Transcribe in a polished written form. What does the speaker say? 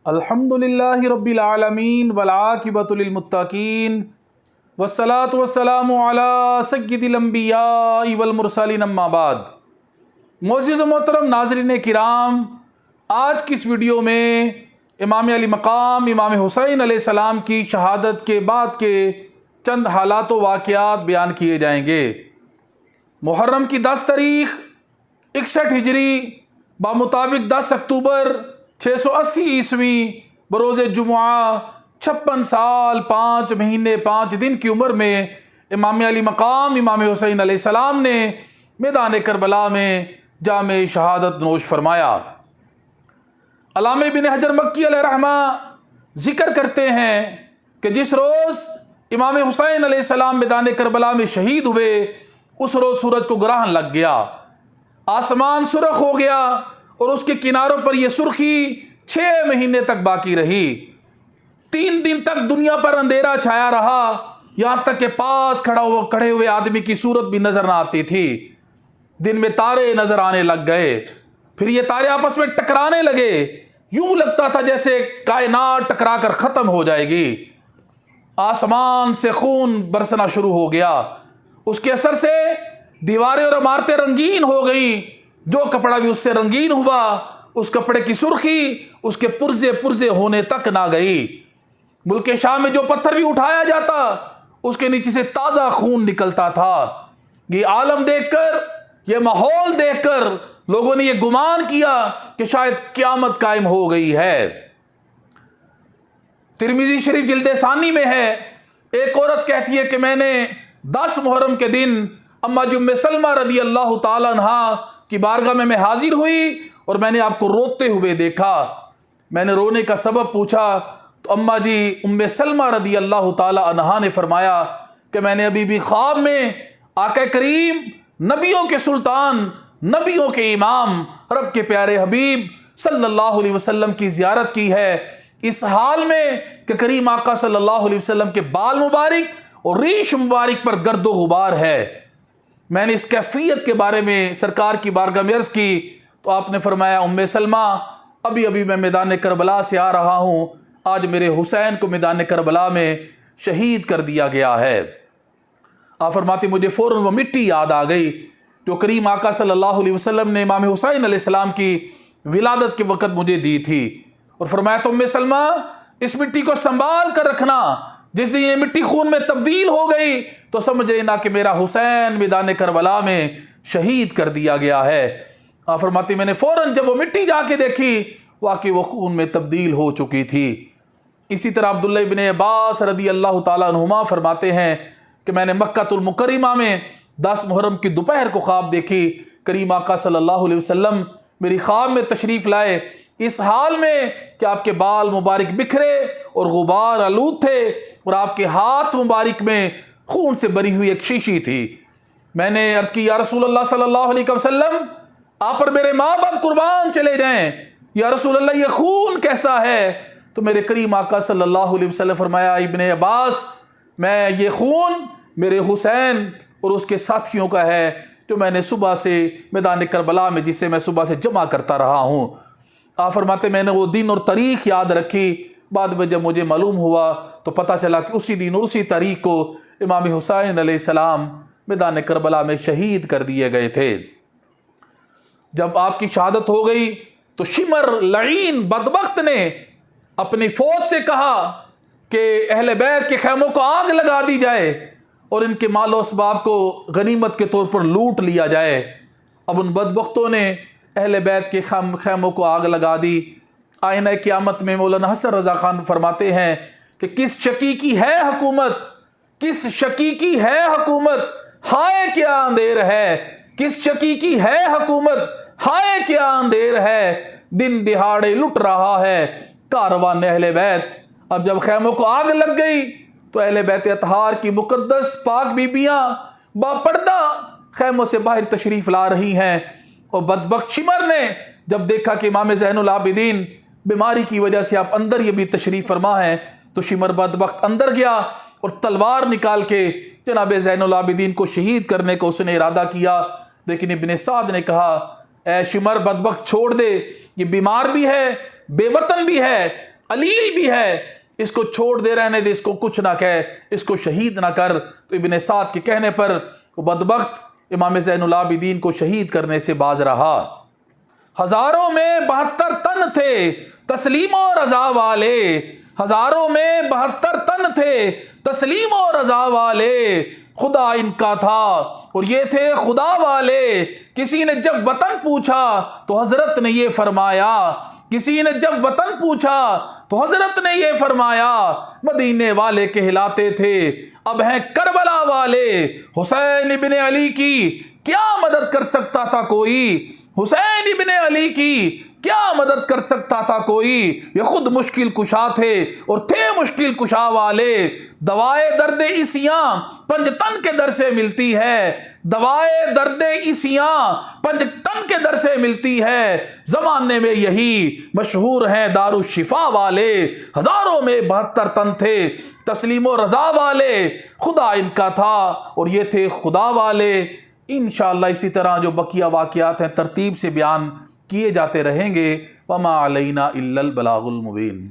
الحمدللہ رب العالمین والعاقبۃ للمتقین والصلاۃ والسلام علی سید الانبیاء والمرسلین اما بعد۔ معزز و محترم ناظرین کرام، آج کی اس ویڈیو میں امام علی مقام امام حسین علیہ السلام کی شہادت کے بعد کے چند حالات و واقعات بیان کیے جائیں گے۔ محرم کی 10 تاریخ 61 ہجری بمطابق 10 اکتوبر 680 عیسوی بروز جمعہ 56 سال 5 مہینے 5 دن کی عمر میں امام علی مقام امام حسین علیہ السلام نے میدان کربلا میں جام شہادت نوش فرمایا۔ علامہ ابن حجر مکی علیہ رحمہ ذکر کرتے ہیں کہ جس روز امام حسین علیہ السلام میدان کربلا میں شہید ہوئے اس روز سورج کو گرہن لگ گیا، آسمان سرخ ہو گیا اور اس کے کناروں پر یہ سرخی 6 مہینے تک باقی رہی۔ 3 دن تک دنیا پر اندھیرا چھایا رہا، یہاں تک کہ پاس کھڑے ہوئے آدمی کی صورت بھی نظر نہ آتی تھی۔ دن میں تارے نظر آنے لگ گئے، پھر یہ تارے آپس میں ٹکرانے لگے، یوں لگتا تھا جیسے کائنات ٹکرا کر ختم ہو جائے گی۔ آسمان سے خون برسنا شروع ہو گیا، اس کے اثر سے دیواریں اور عمارتیں رنگین ہو گئیں، جو کپڑا بھی اس سے رنگین ہوا اس کپڑے کی سرخی اس کے پرزے ہونے تک نہ گئی۔ ملک شام میں جو پتھر بھی اٹھایا جاتا اس کے نیچے سے تازہ خون نکلتا تھا۔ یہ عالم دیکھ کر، یہ ماحول دیکھ کر لوگوں نے یہ گمان کیا کہ شاید قیامت قائم ہو گئی ہے۔ ترمذی شریف جلد ثانی میں ہے، ایک عورت کہتی ہے کہ میں نے 10 محرم کے دن اما ام سلمہ رضی اللہ تعالی عنہ کی بارگاہ میں حاضر ہوئی اور میں نے آپ کو روتے ہوئے دیکھا۔ میں نے رونے کا سبب پوچھا تو اما جی ام سلمہ رضی اللہ تعالی عنہ نے فرمایا کہ میں نے ابھی بھی خواب میں آقا کریم، نبیوں کے سلطان، نبیوں کے امام، رب کے پیارے حبیب صلی اللہ علیہ وسلم کی زیارت کی ہے، اس حال میں کہ کریم آقا صلی اللہ علیہ وسلم کے بال مبارک اور ریش مبارک پر گرد و غبار ہے۔ میں نے اس کیفیت کے بارے میں سرکار کی بارگاہ میں عرض کی تو آپ نے فرمایا ام سلمہ، ابھی میں میدان کربلا سے آ رہا ہوں، آج میرے حسین کو میدان کربلا میں شہید کر دیا گیا ہے۔ آپ فرماتے مجھے فوراً وہ مٹی یاد آ گئی جو کریم آقا صلی اللہ علیہ وسلم نے امام حسین علیہ السلام کی ولادت کے وقت مجھے دی تھی، اور فرمایا تو ام سلمہ اس مٹی کو سنبھال کر رکھنا، جس دن یہ مٹی خون میں تبدیل ہو گئی تو سمجھ لینا کہ میرا حسین میدان کربلا میں شہید کر دیا گیا ہے۔ آپ فرماتے میں نے فوراً جب وہ مٹی جا کے دیکھی واقعی وہ خون میں تبدیل ہو چکی تھی۔ اسی طرح عبداللہ ابن عباس رضی اللہ تعالیٰ عنہما فرماتے ہیں کہ میں نے مکہ المکرمہ میں 10 محرم کی دوپہر کو خواب دیکھی، کریم آقا صلی اللہ علیہ وسلم میری خواب میں تشریف لائے، اس حال میں کہ آپ کے بال مبارک بکھرے اور غبار آلود تھے اور آپ کے ہاتھ مبارک میں خون سے بری ہوئی ایک شیشی تھی۔ میں نے عرض کی یا رسول اللہ صلی اللہ علیہ وسلم، آپ پر میرے ماں باپ قربان چلے جائیں، یا رسول اللہ یہ خون کیسا ہے؟ تو میرے کریم آقا صلی اللہ علیہ وسلم فرمایا ابن عباس، میں یہ خون میرے حسین اور اس کے ساتھیوں کا ہے جو میں نے صبح سے میدان کربلا میں جسے میں صبح سے جمع کرتا رہا ہوں۔ آپ فرماتے میں نے وہ دن اور تاریخ یاد رکھی، بعد میں جب مجھے معلوم ہوا تو پتہ چلا کہ اسی دن اور اسی تاریخ کو امام حسین علیہ السلام میدان کربلا میں شہید کر دیے گئے تھے۔ جب آپ کی شہادت ہو گئی تو شمر لعین بدبخت نے اپنی فوج سے کہا کہ اہل بیت کے خیموں کو آگ لگا دی جائے اور ان کے مال و اسباب کو غنیمت کے طور پر لوٹ لیا جائے۔ اب ان بدبختوں نے اہل بیت کے خیموں کو آگ لگا دی۔ آئینہ قیامت میں مولانا حسن رضا خان فرماتے ہیں کہ کس شقی کی ہے حکومت، کس شقی کی ہے حکومت، ہائے کیا اندھیر ہے، کس شقی کی ہے حکومت، ہائے کیا اندھیر ہے، دن دہاڑے لٹ رہا ہے کاروان اہل بیت۔ اب جب خیموں کو آگ لگ گئی تو اہل بیت اطہار کی مقدس پاک بیبیاں باپردہ خیموں سے باہر تشریف لا رہی ہیں، اور بدبخت شمر نے جب دیکھا کہ امام زین العابدین بیماری کی وجہ سے آپ اندر یہ بھی تشریف فرما ہیں تو شمر بدبخت اندر گیا اور تلوار نکال کے جناب زین العابدین کو شہید کرنے کو اس نے ارادہ کیا، لیکن ابن سعد نے کہا اے شمر بدبخت چھوڑ دے، یہ بیمار بھی ہے، بے وطن بھی ہے، علیل بھی ہے، اس کو چھوڑ دے، رہنے دے، اس کو کچھ نہ کہہ، اس کو شہید نہ کر۔ تو ابن سعد کے کہنے پر وہ بدبخت امام زین العابدین کو شہید کرنے سے باز رہا۔ ہزاروں میں 72 تن تھے تسلیم و رضا والے، ہزاروں میں 72 تن تھے تسلیم و رضا والے، خدا ان کا تھا اور یہ تھے خدا والے۔ کسی نے جب وطن پوچھا تو حضرت نے یہ فرمایا، کسی نے جب وطن پوچھا تو حضرت نے یہ فرمایا، مدینے والے کہلاتے تھے، اب ہیں کربلا والے۔ حسین ابن علی کی کیا مدد کر سکتا تھا کوئی، حسین ابن علی کی کیا مدد کر سکتا تھا کوئی، یہ خود مشکل کشا تھے اور تھے مشکل کشا والے۔ دوائے درد عیسیاں پنجتن کے در سے ملتی ہے، دوائے درد عیسیاں پنجتن کے در سے ملتی ہے، زمانے میں یہی مشہور ہیں دارالشفا والے۔ ہزاروں میں 72 تن تھے تسلیم و رضا والے، خدا ان کا تھا اور یہ تھے خدا والے۔ انشاءاللہ اسی طرح جو بقیہ واقعات ہیں ترتیب سے بیان کیے جاتے رہیں گے۔ وما علینا الا البلاغ المبین۔